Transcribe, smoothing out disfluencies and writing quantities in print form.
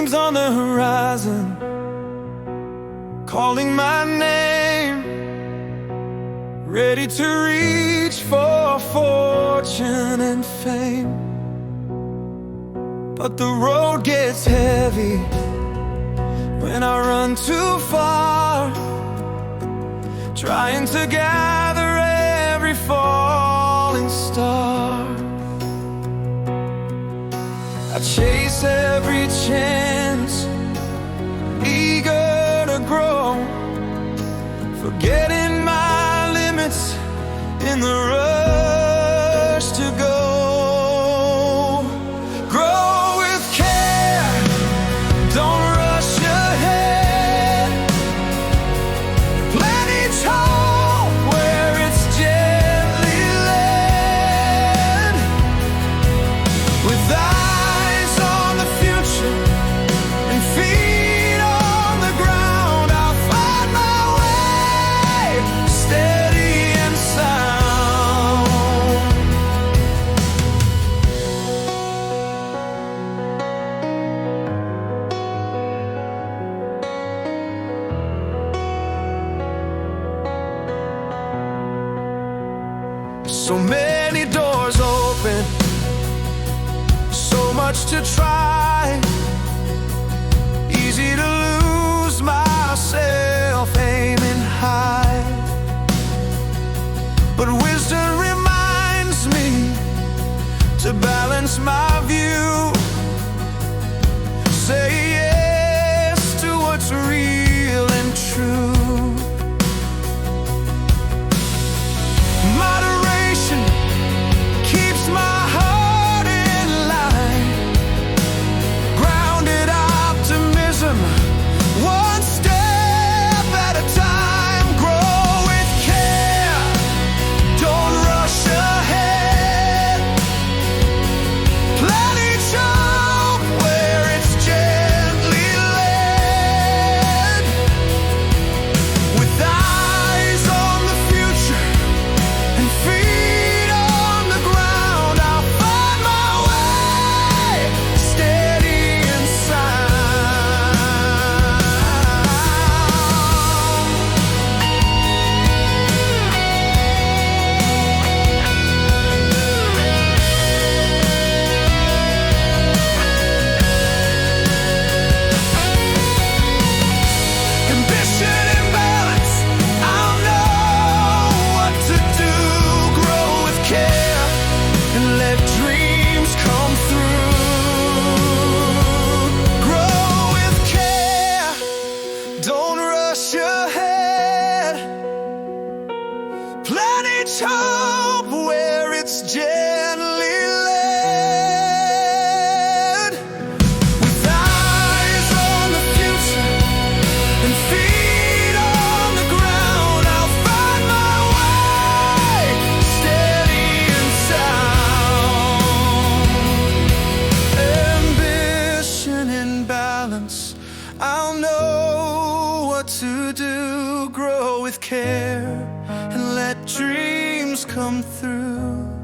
dreams on the horizon, calling my name, ready to reach for fortune and fame. But the road gets heavy when I run too far, trying to gather every falling star. I chase every chance, eager to grow, forgetting my limits in the rush to go. Grow with care, don't rush ahead. Plant each hole where it's gently led. With eyes on the future and feet on the ground, I'll find my way, steady and sound. So many doors open, so much to try. Easy to lose myself aiming high, but wisdom reminds me to balance my view. Say yes to what's real and true. Moderation keeps my heart in line. Grounded optimism, one step at a time. Grow with care, don't rush ahead. Plant each hope where it's gently led. With eyes on the future and feet on the ground, I'll find my way, steady and sound. Ambition and balance, I'll know what to do. Grow with care and let dreams come through. Grow with care, don't rush ahead. Plant each hope where it's gently led. With eyes on the future and feet on the ground, I'll find my way, steady and sound. Ambition and balance, I'll know what to do. Grow with care and let dreams come through.